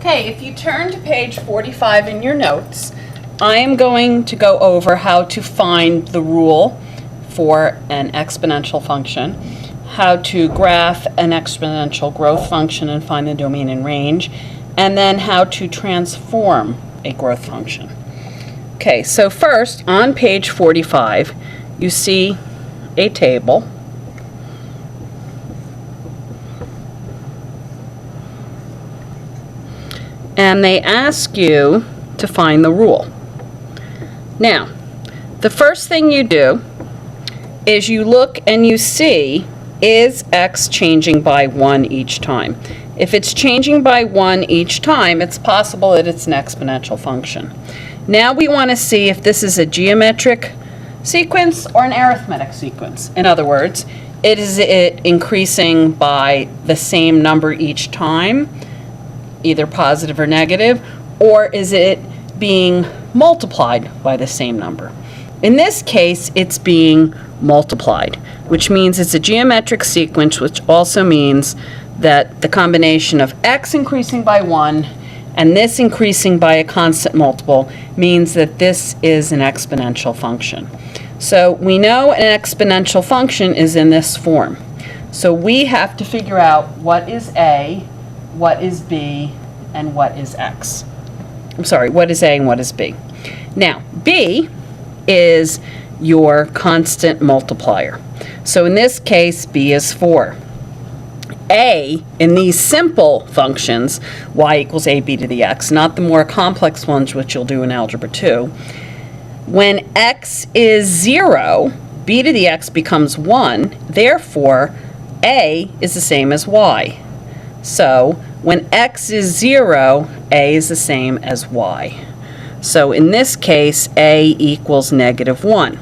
Okay, if you turn to page 45 in your notes, I am going to go over how to find the rule for an exponential function, how to graph an exponential growth function and find the domain and range, and then how to transform a growth function. Okay, so first, on page 45, you see a table. And they ask you to find the rule. Now, the first thing you do is you look and you see, is x changing by 1 each time? If it's changing by 1 each time, it's possible that it's an exponential function. Now we want to see if this is a geometric sequence or an arithmetic sequence. In other words, is it increasing by the same number each time, either positive or negative, or is it being multiplied by the same number? In this case, it's being multiplied, which means it's a geometric sequence, which also means that the combination of x increasing by 1 and this increasing by a constant multiple means that this is an exponential function. So we know an exponential function is in this form. So we have to figure out what is a, what is b, and what is x. I'm sorry, what is a and what is b. Now, b is your constant multiplier. So in this case, b is 4. A, in these simple functions, y equals ab to the x, not the more complex ones which you'll do in Algebra 2. When x is 0, b to the x becomes 1, therefore a is the same as y. So when x is 0, a is the same as y. So in this case, a equals -1.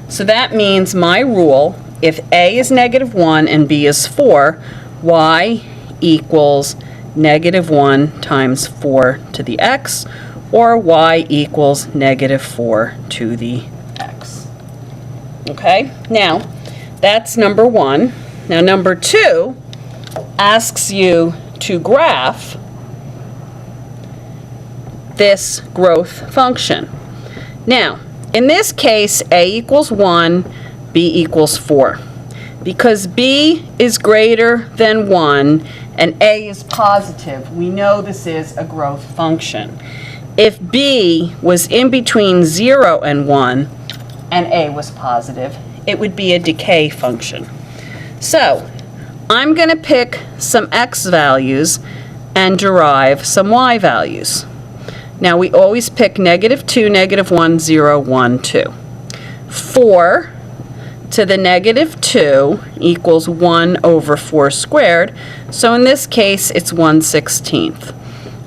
So that means my rule, if a is -1 and b is 4, y equals -1 times 4 to the x, or y equals -4 to the x. Okay, now that's number 1. Now number 2 asks you to graph this growth function. Now, in this case, a equals 1, b equals 4. Because b is greater than 1 and a is positive, we know this is a growth function. If b was in between 0 and 1 and a was positive, it would be a decay function. So, I'm going to pick some x values and derive some y values. Now we always pick -2, -1, 0, 1, 2. 4 to the -2 equals 1 over 4 squared, so in this case it's 1/16.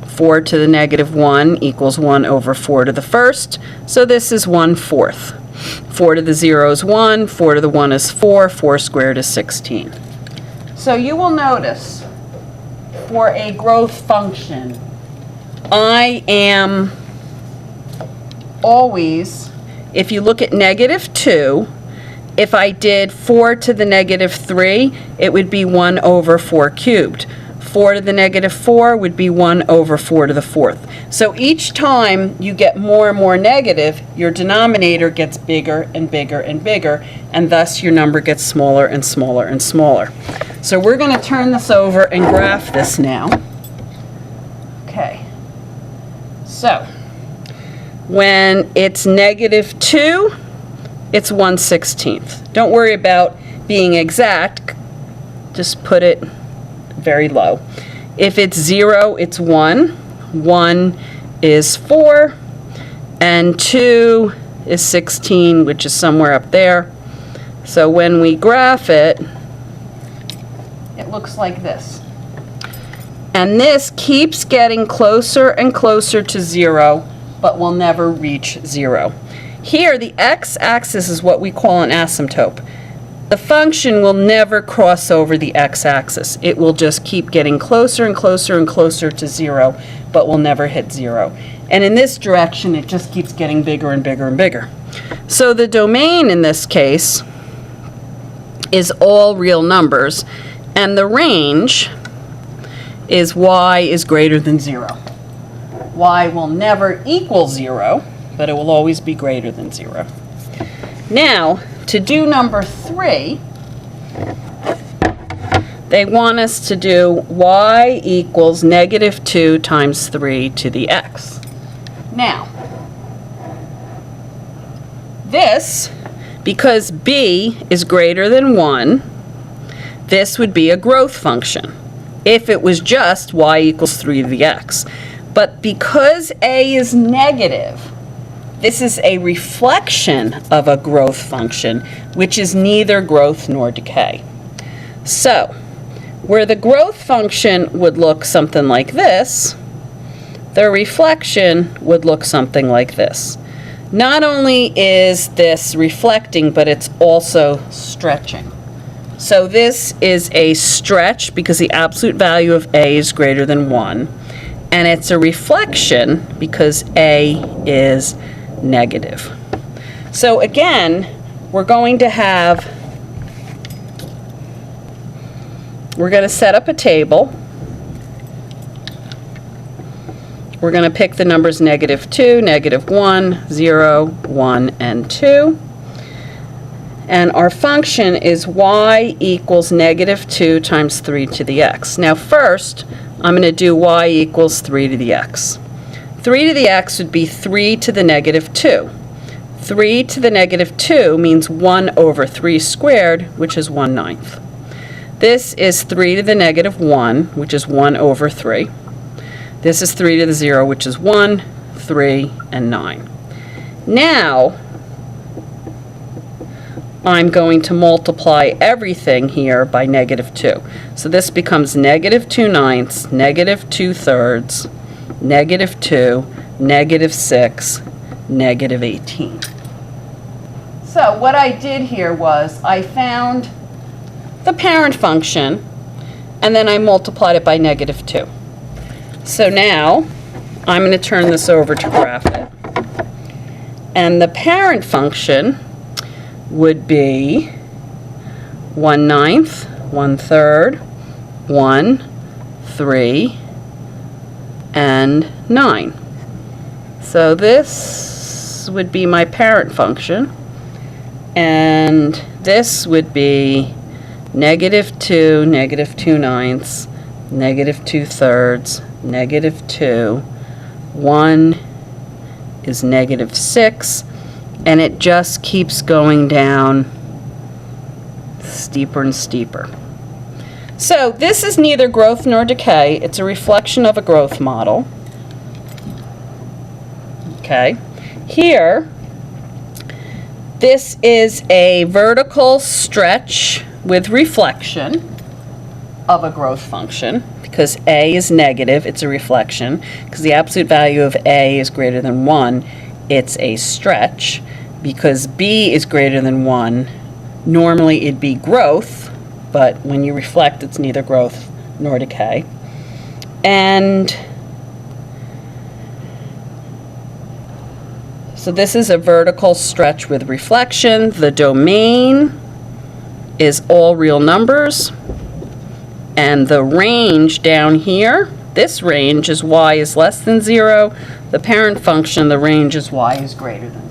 4 to the -1 equals 1 over 4 to the first, so this is 1/4. 4 to the 0 is 1, 4 to the 1 is 4, 4 squared is 16. So you will notice for a growth function, I am always, if you look at -2, if I did 4 to the -3, it would be 1 over 4 cubed. 4 to the -4 would be 1 over 4 to the 4th. So each time you get more and more negative, your denominator gets bigger and bigger and bigger, and thus your number gets smaller and smaller and smaller. So we're going to turn this over and graph this now. Okay. So when it's -2, it's 1/16. Don't worry about being exact, just put it very low. If it's 0, it's 1. 1 is 4, and 2 is 16, which is somewhere up there. So when we graph it, it looks like this. And this keeps getting closer and closer to 0, but will never reach 0. Here, the x-axis is what we call an asymptote. The function will never cross over the x-axis. It will just keep getting closer and closer and closer to 0, but will never hit 0. And in this direction, it just keeps getting bigger and bigger and bigger. So the domain in this case is all real numbers, and the range is y is greater than 0. y will never equal 0, but it will always be greater than 0. Now, to do number 3, they want us to do y equals negative 2 times 3 to the x. Now, this, because b is greater than 1, this would be a growth function if it was just y equals 3 to the x. But because a is negative, this is a reflection of a growth function, which is neither growth nor decay. So, where the growth function would look something like this, the reflection would look something like this. Not only is this reflecting, but it's also stretching. So this is a stretch because the absolute value of a is greater than 1. And it's a reflection because a is negative. So again, we're going to set up a table. We're going to pick the numbers negative 2, negative 1, 0, 1, and 2. And our function is y equals negative 2 times 3 to the x. Now first, I'm going to do y equals 3 to the x. 3 to the x would be 3 to the negative 2. 3 to the negative 2 means 1 over 3 squared, which is 1/9. This is 3 to the negative 1, which is 1 over 3. This is 3 to the 0, which is 1, 3, and 9. Now, I'm going to multiply everything here by negative 2. So this becomes negative 2/9, negative 2/3, negative 2, negative 6, negative 18. So what I did here was I found the parent function, and then I multiplied it by negative 2. So now, I'm going to turn this over to graph it. And the parent function would be 1/9, 1/3, 1, 3, and 9. So this would be my parent function, and this would be negative 2, negative 2/9, negative 2/3, negative 2, 1 is negative 6, and it just keeps going down steeper and steeper. So this is neither growth nor decay. It's a reflection of a growth model. Okay. Here, this is a vertical stretch with reflection of a growth function. Because a is negative, it's a reflection. Because the absolute value of a is greater than 1, it's a stretch. Because b is greater than 1, normally it'd be growth, but when you reflect, it's neither growth nor decay. And so this is a vertical stretch with reflection. The domain is all real numbers. And the range down here, this range is y is less than 0. The parent function, the range is y is greater than